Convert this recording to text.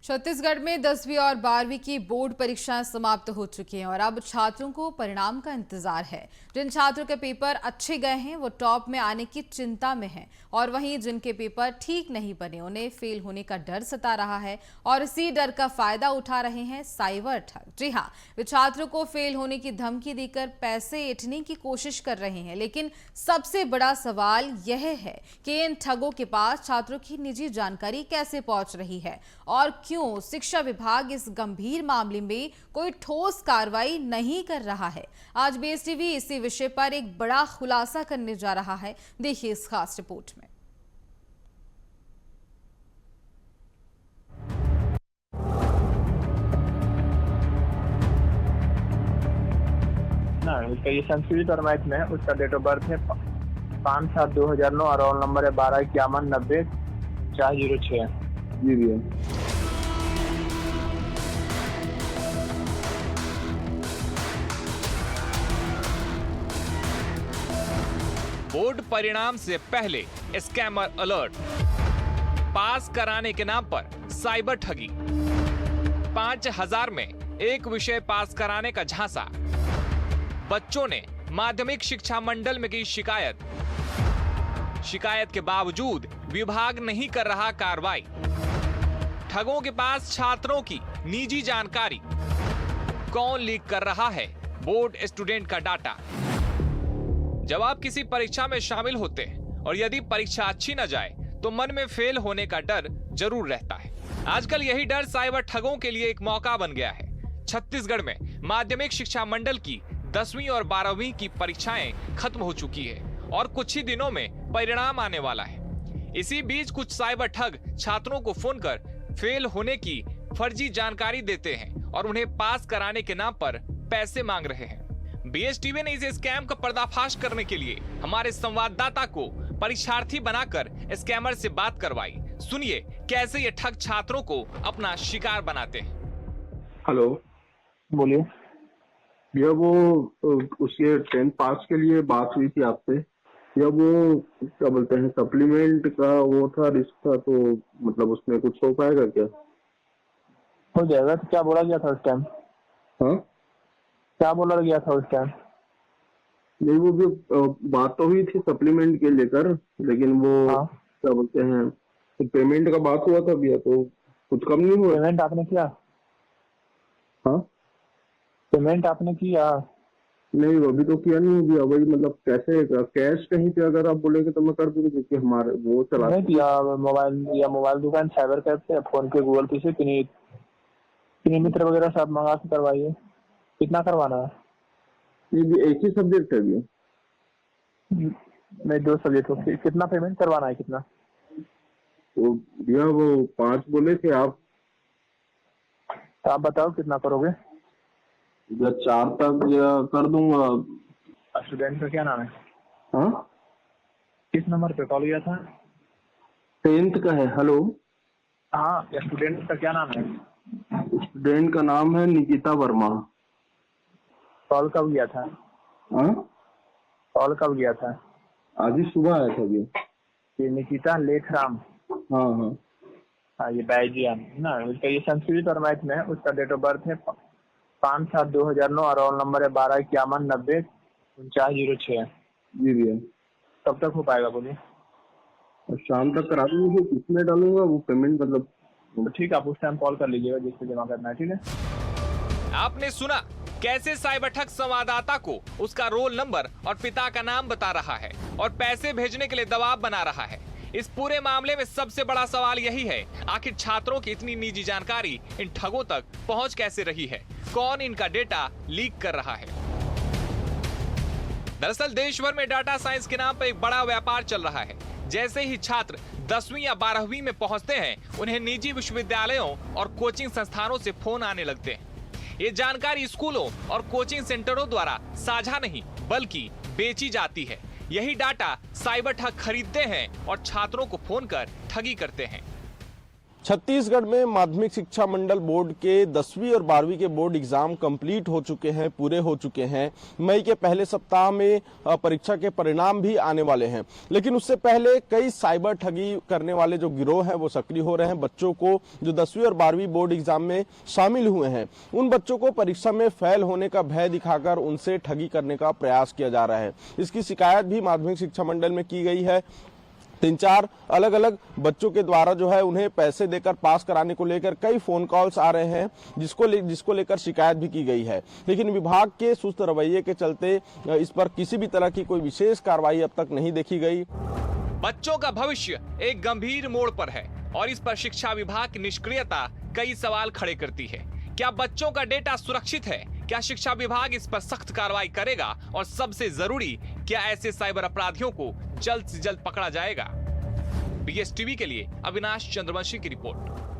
छत्तीसगढ़ में 10वीं और 12वीं की बोर्ड परीक्षाएं समाप्त हो चुकी हैं और अब छात्रों को परिणाम का इंतजार है। जिन छात्रों के पेपर अच्छे गए हैं वो टॉप में आने की चिंता में हैं और वहीं जिनके पेपर ठीक नहीं बने उन्हें फेल होने का डर सता रहा है और इसी डर का फायदा उठा रहे हैं साइबर ठग। जी हाँ, वे छात्रों को फेल होने की धमकी देकर पैसे ऐंठने की कोशिश कर रहे हैं। लेकिन सबसे बड़ा सवाल यह है कि इन ठगों के पास छात्रों की निजी जानकारी कैसे पहुंच रही है और क्यों शिक्षा विभाग इस गंभीर मामले में कोई ठोस कार्रवाई नहीं कर रहा है। आज बेस टीवी इसी विषय पर एक बड़ा खुलासा करने जा रहा है। देखिए इस खास रिपोर्ट में। ना उसका ये संस्कृत और मैथ में है। उसका डेट ऑफ बर्थ है 5/7/2009 और रोल नंबर है 125190-406। जी भैया। बोर्ड परिणाम से पहले स्कैमर अलर्ट। पास कराने के नाम पर साइबर ठगी। 5000 में एक विषय पास कराने का झांसा। बच्चों ने माध्यमिक शिक्षा मंडल में की शिकायत। शिकायत के बावजूद विभाग नहीं कर रहा कार्रवाई। ठगों के पास छात्रों की निजी जानकारी। कौन लीक कर रहा है बोर्ड स्टूडेंट का डाटा। जब आप किसी परीक्षा में शामिल होते हैं और यदि परीक्षा अच्छी न जाए तो मन में फेल होने का डर जरूर रहता है। आजकल यही डर साइबर ठगों के लिए एक मौका बन गया है। छत्तीसगढ़ में माध्यमिक शिक्षा मंडल की 10वीं और 12वीं की परीक्षाएं खत्म हो चुकी है और कुछ ही दिनों में परिणाम आने वाला है। इसी बीच कुछ साइबर ठग छात्रों को फोन कर फेल होने की फर्जी जानकारी देते हैं और उन्हें पास कराने के नाम पर पैसे मांग रहे हैं। बीएसटीवी ने इस स्कैम का पर्दाफाश करने के लिए हमारे संवाददाता को परीक्षार्थी बनाकर स्कैमर से बात करवाई। सुनिए कैसे ये ठग छात्रों को अपना शिकार बनाते हैं। हेलो, बोलिए। भैया वो उसके 10th पास के लिए बात हुई थी आपसे। या वो क्या बोलते हैं सप्लीमेंट का वो था रिस्क था, तो मतलब उसमें कुछ हो पाएगा क्या? हो जाएगा। तो क्या बोला गया था उस टाइम? हाँ, क्या बोला गया था उस टाइम? नहीं वो भी बात तो हुई थी सप्लीमेंट के लेकर, लेकिन वो हाँ। क्या बोलते हैं तो पेमेंट का बात हुआ था भैया, तो कुछ कम नहीं हुआ? पेमेंट आपने किया? हाँ, पेमेंट आपने किया? नहीं अभी तो किया नहीं भैया। वही मतलब कैसे कैश कहीं पे अगर आप बोलेंगे तो मैं कर दूंगा, क्योंकि हमारे वो चला नहीं किया। मोबाइल दुकान साइबर कैफ से, फोन पे, गूगल पे से, किन्हीं मित्र वगैरह से आप मंगा के करवाइए। कितना करवाना है? ये भी एक ही सब्जेक्ट है भैया। नहीं, 2 सब्जेक्ट हो। कितना पेमेंट करवाना है? कितना? तो भैया वो 5 बोले थे आप। तो आप बताओ कितना करोगे? या 4 तक या कर दूंगा। स्टूडेंट का क्या नाम है? हाँ, किस नंबर पे कॉल किया था? 10th का है। हेलो, हाँ, स्टूडेंट का क्या नाम है? स्टूडेंट का नाम है निकिता वर्मा। कॉल कब किया था? हाँ, कॉल कब किया था? आज ही सुबह आया था भैया। ये निकिता लेखराम। हाँ हाँ, हाँ, ये बैजिया ना। उसका ये संस्कृत और मैथ में है। उसका डेट ऑफ बर्थ है 5/7/2009 और रोल नंबर है 125190-406। जी भैया। कब तक हो पाएगा बोलिए? और शाम तक करा दूंगा। किसमें डालूंगा वो पेमेंट मतलब? तो ठीक है, आप उस टाइम कॉल कर लीजिएगा जिससे जमा करना है। ठीक है। आपने सुना कैसे साइबर ठग संवाददाता को उसका रोल नंबर और पिता का नाम बता रहा है और पैसे भेजने के लिए दबाव बना रहा है। इस पूरे मामले में सबसे बड़ा सवाल यही है, आखिर छात्रों की इतनी निजी जानकारी इन ठगों तक पहुंच कैसे रही है? कौन इनका डेटा लीक कर रहा है? दरअसल देश भर में डाटा साइंस के नाम पर एक बड़ा व्यापार चल रहा है। जैसे ही छात्र 10वीं या 12वीं में पहुंचते हैं, उन्हें निजी विश्वविद्यालयों और कोचिंग संस्थानों से फोन आने लगते हैं। ये जानकारी स्कूलों और कोचिंग सेंटरों द्वारा साझा नहीं बल्कि बेची जाती है। यही डाटा साइबर ठग खरीदते हैं और छात्रों को फोन कर ठगी करते हैं। छत्तीसगढ़ में माध्यमिक शिक्षा मंडल बोर्ड के 10वीं और 12वीं के बोर्ड एग्जाम कंप्लीट हो चुके हैं, पूरे हो चुके हैं। मई के पहले सप्ताह में परीक्षा के परिणाम भी आने वाले हैं, लेकिन उससे पहले कई साइबर ठगी करने वाले जो गिरोह हैं वो सक्रिय हो रहे हैं। बच्चों को जो 10वीं और 12वीं बोर्ड एग्जाम में शामिल हुए हैं, उन बच्चों को परीक्षा में फेल होने का भय दिखाकर उनसे ठगी करने का प्रयास किया जा रहा है। इसकी शिकायत भी माध्यमिक शिक्षा मंडल में की गई है। 3-4 अलग अलग बच्चों के द्वारा जो है उन्हें पैसे देकर पास कराने को लेकर कई फोन कॉल्स आ रहे हैं, जिसको लेकर शिकायत भी की गई है। लेकिन विभाग के सुस्त रवैये के चलते इस पर किसी भी तरह की कोई विशेष कार्रवाई अब तक नहीं देखी गई। बच्चों का भविष्य एक गंभीर मोड़ पर है और इस पर शिक्षा विभाग की निष्क्रियता कई सवाल खड़े करती है। क्या बच्चों का डेटा सुरक्षित है? क्या शिक्षा विभाग इस पर सख्त कार्रवाई करेगा? और सबसे जरूरी, क्या ऐसे साइबर अपराधियों को जल्द से जल्द पकड़ा जाएगा? BSTV के लिए अविनाश चंद्रवंशी की रिपोर्ट।